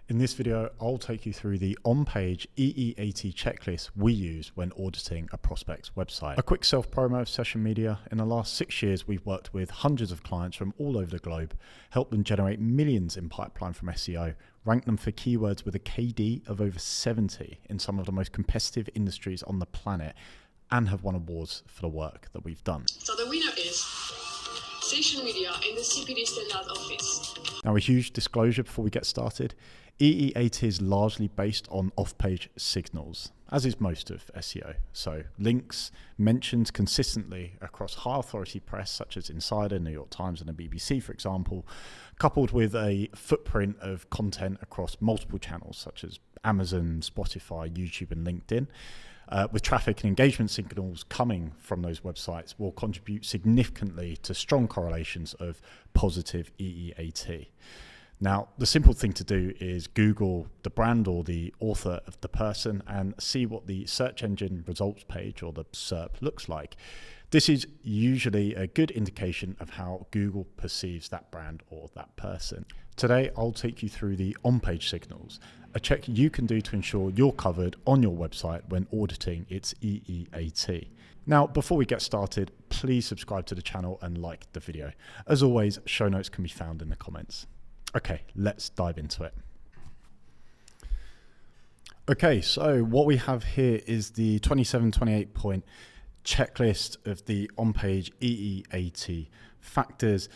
In this video, I'll take you through the on-page EEAT checklist we use when auditing a prospect's website. A quick self-promo of Session Media. In the last 6 years, we've worked with hundreds of clients from all over the globe, helped them generate millions in pipeline from SEO, ranked them for keywords with a KD of over 70 in some of the most competitive industries on the planet, and have won awards for the work that we've done. So the winner is Session Media in the CPD Standard Office. Now, a huge disclosure before we get started. EEAT is largely based on off-page signals, as is most of SEO. So links mentioned consistently across high authority press such as Insider, New York Times and the BBC, for example, coupled with a footprint of content across multiple channels such as Amazon, Spotify, YouTube and LinkedIn, with traffic and engagement signals coming from those websites will contribute significantly to strong correlations of positive EEAT. Now, the simple thing to do is Google the brand or the author of the person and see what the search engine results page or the SERP looks like. This is usually a good indication of how Google perceives that brand or that person. Today, I'll take you through the on-page signals, a check you can do to ensure you're covered on your website when auditing its EEAT. Now, before we get started, please subscribe to the channel and like the video. As always, show notes can be found in the comments. Okay, let's dive into it. Okay, so what we have here is the 27-28 point checklist of the on-page EEAT factors.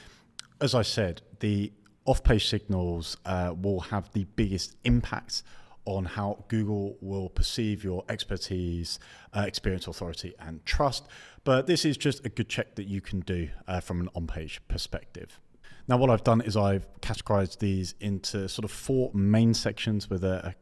As I said, the off-page signals will have the biggest impact on how Google will perceive your expertise, experience, authority, and trust. But this is just a good check that you can do from an on-page perspective. Now, what I've done is I've categorized these into sort of 4 main sections with a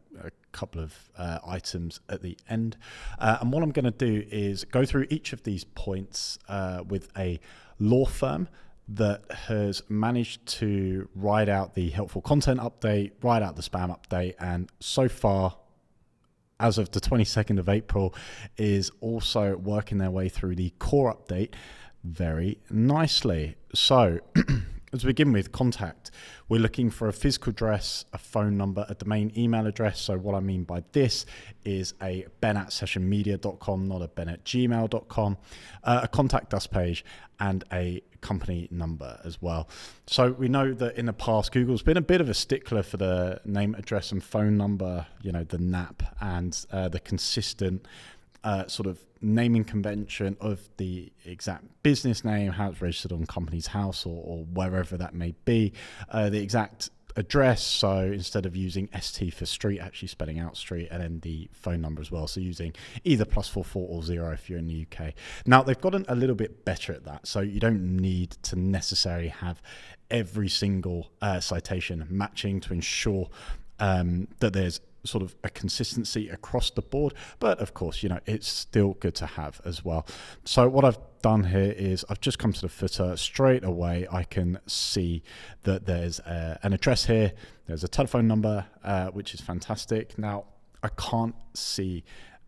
couple of items at the end. And what I'm going to do is go through each of these points with a law firm that has managed to ride out the helpful content update, ride out the spam update, and so far, as of the 22nd of April, is also working their way through the core update very nicely. So, as we begin with contact, we're looking for a physical address, a phone number, a domain email address. So what I mean by this is a ben@sessionmedia.com, not a ben@gmail.com, a contact us page, and a company number as well. So we know that in the past, Google's been a bit of a stickler for the name, address, and phone number, you know, the NAP, and the consistent sort of naming convention of the exact business name, how it's registered on Companies House or wherever that may be, the exact address. So instead of using ST for street, actually spelling out street, and then the phone number as well. So using either +44 or 0 if you're in the UK. Now they've gotten a little bit better at that. So you don't need to necessarily have every single citation matching to ensure that there's sort of a consistency across the board, but of course, you know, it's still good to have as well. So what I've done here is I've just come to the footer. Straight away I can see that there's an address here, there's a telephone number, which is fantastic. Now I can't see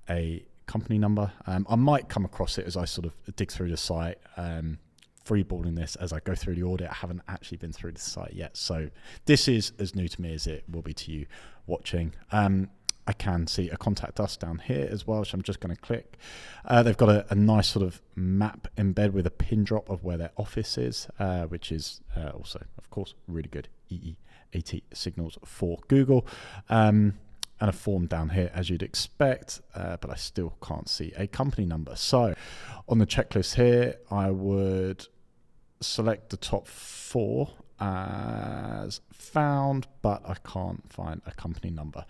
a company number. I might come across it as I sort of dig through the site, freeballing this as I go through the audit. I haven't actually been through the site yet, so this is as new to me as it will be to you watching. I can see a contact us down here as well, which I'm just going to click. They've got a nice sort of map embed with a pin drop of where their office is, which is also, of course, really good EEAT signals for Google. And a form down here, as you'd expect, but I still can't see a company number. So on the checklist here, I would select the top 4 as found, but I can't find a company number.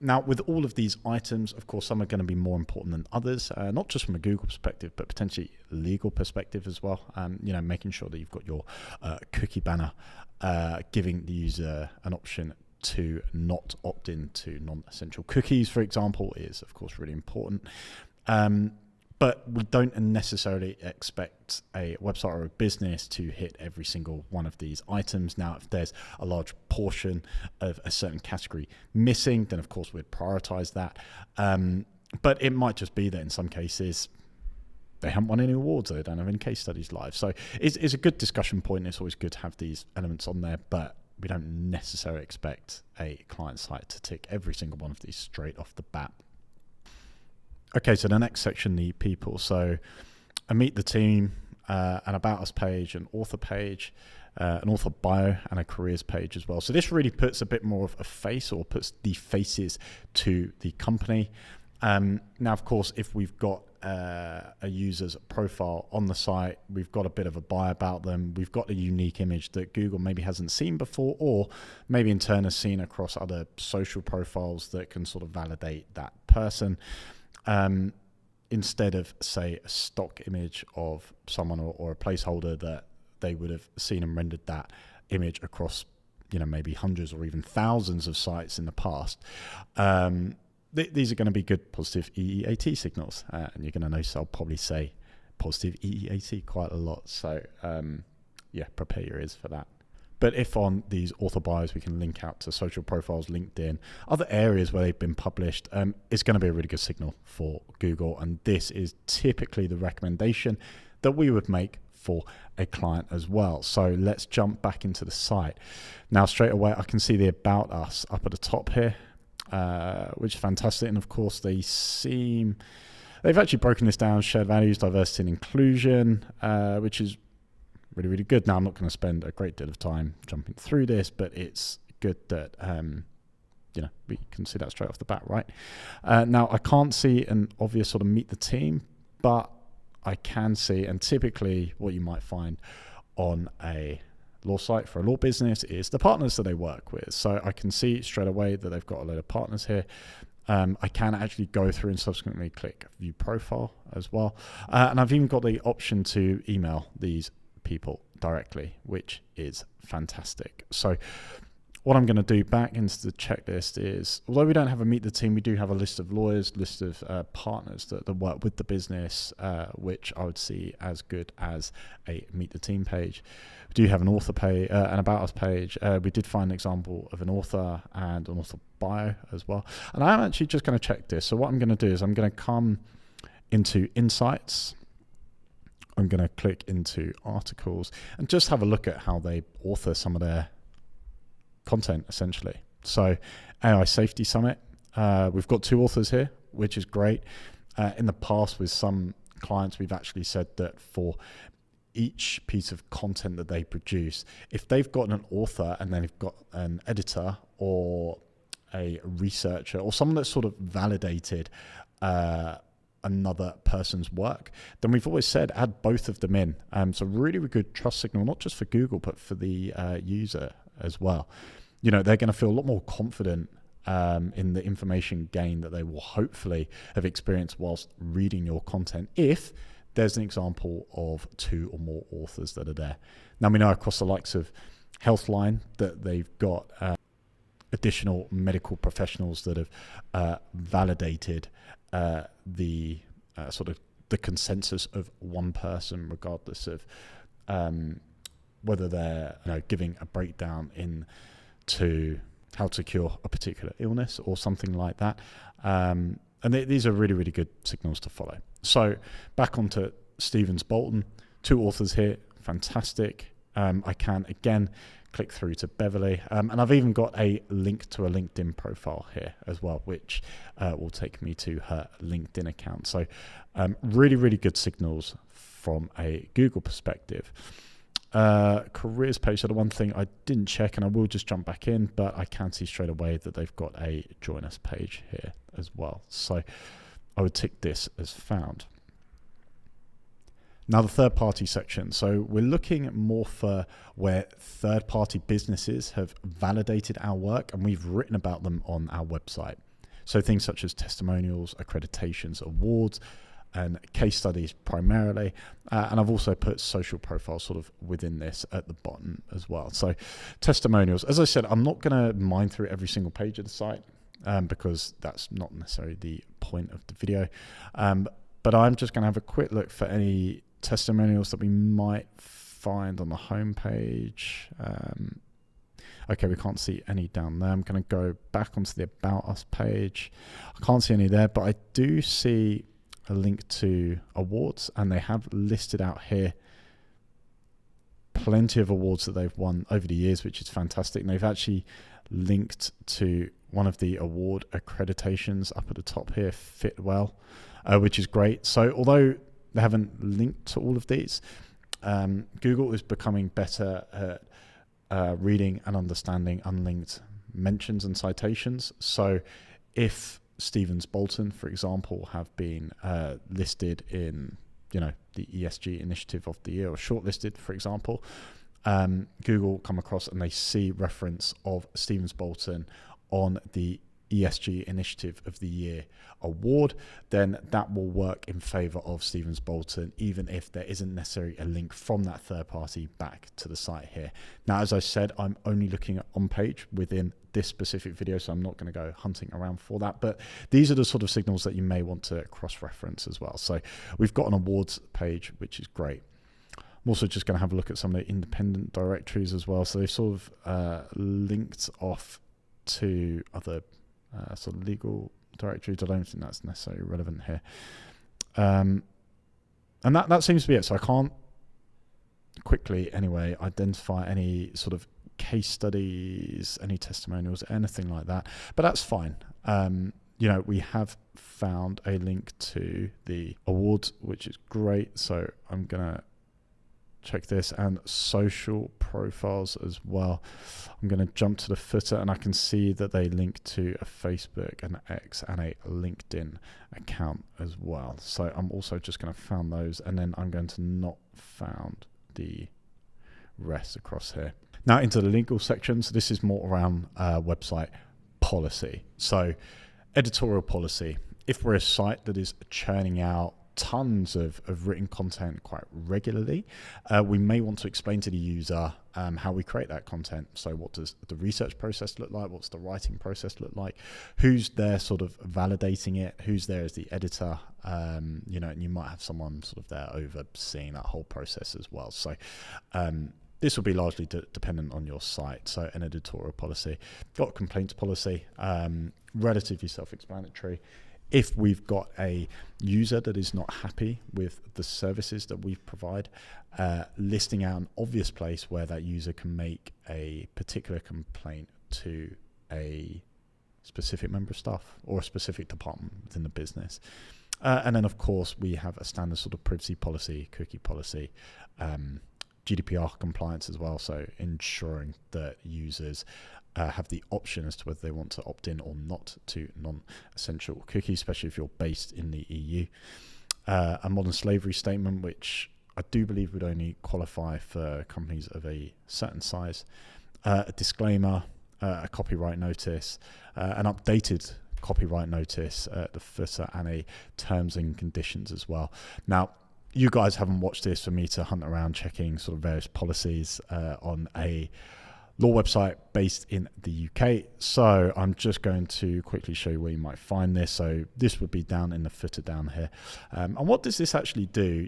Now, with all of these items, of course, some are going to be more important than others, not just from a Google perspective, but potentially legal perspective as well. You know, making sure that you've got your cookie banner, giving the user an option to not opt in to non-essential cookies, for example, is of course really important. But we don't necessarily expect a website or a business to hit every single one of these items. Now, if there's a large portion of a certain category missing, then of course we'd prioritize that. But it might just be that in some cases they haven't won any awards, or they don't have any case studies live. So it's a good discussion point. It's always good to have these elements on there, but we don't necessarily expect a client site to tick every single one of these straight off the bat. Okay, so the next section, the people. So a meet the team, an about us page, an author page, an author bio, and a careers page as well. So this really puts a bit more of a face, or puts the faces to the company. Now, of course, if we've got a user's profile on the site, we've got a bit of a bio about them, we've got a unique image that Google maybe hasn't seen before, or maybe in turn has seen across other social profiles that can sort of validate that person. Instead of, say, a stock image of someone, or a placeholder that they would have seen and rendered that image across, maybe hundreds or even thousands of sites in the past. These are going to be good positive EEAT signals, and you're going to notice I'll probably say positive EEAT quite a lot. So prepare your ears for that. But if on these author bios we can link out to social profiles, LinkedIn, other areas where they've been published, it's going to be a really good signal for Google. And this is typically the recommendation that we would make for a client as well. So let's jump back into the site. Now, straight away, I can see the About Us up at the top here, which is fantastic. And of course, they've actually broken this down: shared values, diversity and inclusion, which is really, really good. Now, I'm not going to spend a great deal of time jumping through this, but it's good that we can see that straight off the bat, right? Now, I can't see an obvious sort of meet the team, but I can see, and typically what you might find on a law site for a law business is the partners that they work with. So I can see straight away that they've got a load of partners here. I can actually go through and subsequently click view profile as well. And I've even got the option to email these people directly, which is fantastic. So what I'm going to do back into the checklist is, although we don't have a meet the team, we do have a list of lawyers, list of partners that work with the business, which I would see as good as a meet the team page. We do have an author page, an about us page. We did find an example of an author and an author bio as well. And I'm actually just going to check this. So what I'm going to do is I'm going to come into Insights. I'm going to click into articles and just have a look at how they author some of their content, essentially. So AI Safety Summit, we've got 2 authors here, which is great. In the past with some clients, we've actually said that for each piece of content that they produce, if they've got an author and then they've got an editor or a researcher or someone that's sort of validated another person's work, then we've always said add both of them in. So really good trust signal, not just for Google, but for the user as well. They're going to feel a lot more confident in the information gain that they will hopefully have experienced whilst reading your content, if there's an example of 2 or more authors that are there. Now, we know across the likes of Healthline that they've got additional medical professionals that have validated the sort of the consensus of one person, regardless of whether they're giving a breakdown into how to cure a particular illness or something like that. And these are really, really good signals to follow. So back onto Stevens Bolton, 2 authors here, fantastic. I can again click through to Beverly, and I've even got a link to a LinkedIn profile here as well, which will take me to her LinkedIn account. So really, really good signals from a Google perspective. Careers page, so the one thing I didn't check, and I will just jump back in, but I can see straight away that they've got a join us page here as well. So I would tick this as found. Now the third party section. So we're looking more for where third party businesses have validated our work and we've written about them on our website. So things such as testimonials, accreditations, awards, and case studies primarily. And I've also put social profiles sort of within this at the bottom as well. So testimonials, as I said, I'm not going to mine through every single page of the site because that's not necessarily the point of the video. But I'm just going to have a quick look for any testimonials that we might find on the home page. Okay, we can't see any down there. I'm going to go back onto the About Us page. I can't see any there, but I do see a link to awards, and they have listed out here plenty of awards that they've won over the years, which is fantastic. And they've actually linked to one of the award accreditations up at the top here, Fitwell, which is great. So although they haven't linked to all of these, Google is becoming better at reading and understanding unlinked mentions and citations. So if Stevens Bolton, for example, have been listed in, the ESG Initiative of the Year, or shortlisted, for example, Google come across and they see reference of Stevens Bolton on the ESG Initiative of the Year award, then that will work in favor of Stevens Bolton, even if there isn't necessarily a link from that third party back to the site here. Now, as I said, I'm only looking at on page within this specific video, so I'm not going to go hunting around for that, but these are the sort of signals that you may want to cross-reference as well. So we've got an awards page, which is great. I'm also just going to have a look at some of the independent directories as well. So they've sort of linked off to other sort of legal directories. I don't think that's necessarily relevant here. And that seems to be it. So I can't quickly, anyway, identify any sort of case studies, any testimonials, anything like that. But that's fine. We have found a link to the awards, which is great. So I'm going to check this, and social profiles as well. I'm going to jump to the footer, and I can see that they link to a Facebook, an X, and a LinkedIn account as well. So I'm also just going to found those, and then I'm going to not found the rest across here. Now into the legal section. So this is more around website policy. So editorial policy. If we're a site that is churning out tons of written content quite regularly, we may want to explain to the user how we create that content. So what does the research process look like? What's the writing process look like? Who's there sort of validating it? Who's there as the editor? And you might have someone sort of there overseeing that whole process as well. So this will be largely dependent on your site. So an editorial policy, got complaints policy, relatively self-explanatory. If we've got a user that is not happy with the services that we provide, listing out an obvious place where that user can make a particular complaint to a specific member of staff or a specific department within the business. And then, of course, we have a standard sort of privacy policy, cookie policy, GDPR compliance as well, so ensuring that users have the option as to whether they want to opt in or not to non-essential cookies, especially if you're based in the EU. A modern slavery statement, which I do believe would only qualify for companies of a certain size. A disclaimer, a copyright notice, an updated copyright notice at the footer, and a terms and conditions as well. Now, you guys haven't watched this for me to hunt around checking sort of various policies on a law website based in the UK. So I'm just going to quickly show you where you might find this. So this would be down in the footer down here. And what does this actually do?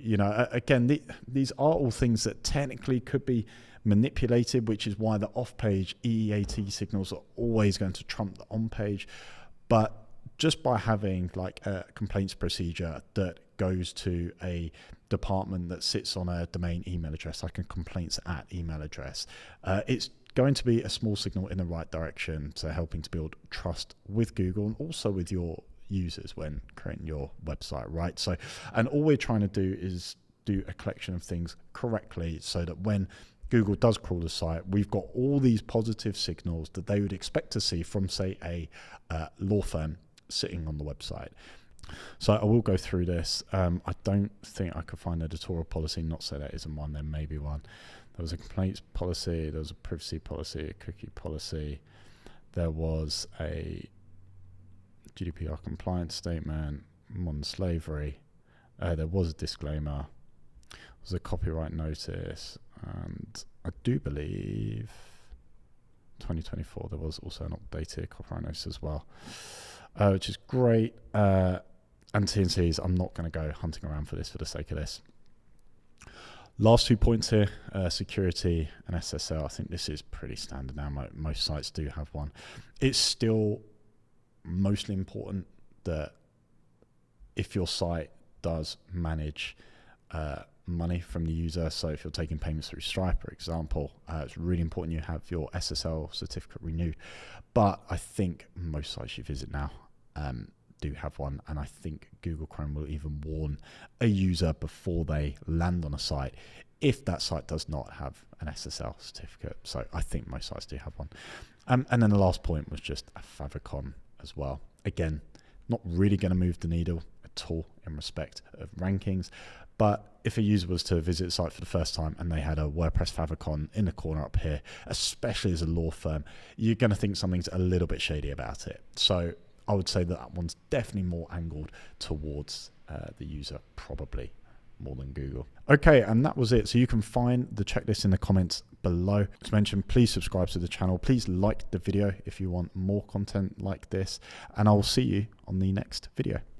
Again, these are all things that technically could be manipulated, which is why the off-page EEAT signals are always going to trump the on-page. But just by having like a complaints procedure that goes to a department that sits on a domain email address, like a complaints at email address, it's going to be a small signal in the right direction, so helping to build trust with Google and also with your users when creating your website, right? So, and all we're trying to do is do a collection of things correctly so that when Google does crawl the site, we've got all these positive signals that they would expect to see from, say, a law firm sitting on the website. So I will go through this. I don't think I could find editorial policy, not say that isn't one, there may be one. There was a complaints policy, there was a privacy policy, a cookie policy, there was a GDPR compliance statement, modern slavery, there was a disclaimer, there was a copyright notice, and I do believe 2024 there was also an updated copyright notice as well, which is great. And T&Cs, I'm not going to go hunting around for this for the sake of this. Last 2 points here, security and SSL. I think this is pretty standard now. Most sites do have one. It's still mostly important that if your site does manage money from the user. So if you're taking payments through Stripe, for example, it's really important you have your SSL certificate renewed. But I think most sites you visit now do have one, and I think Google Chrome will even warn a user before they land on a site if that site does not have an SSL certificate. So I think most sites do have one. And then the last point was just a favicon as well. Again, not really going to move the needle at all in respect of rankings, but if a user was to visit a site for the first time and they had a WordPress favicon in the corner up here, especially as a law firm, you're going to think something's a little bit shady about it. So I would say that one's definitely more angled towards the user, probably more than Google. Okay, and that was it. So you can find the checklist in the comments below. As mentioned, please subscribe to the channel. Please like the video if you want more content like this, and I will see you on the next video.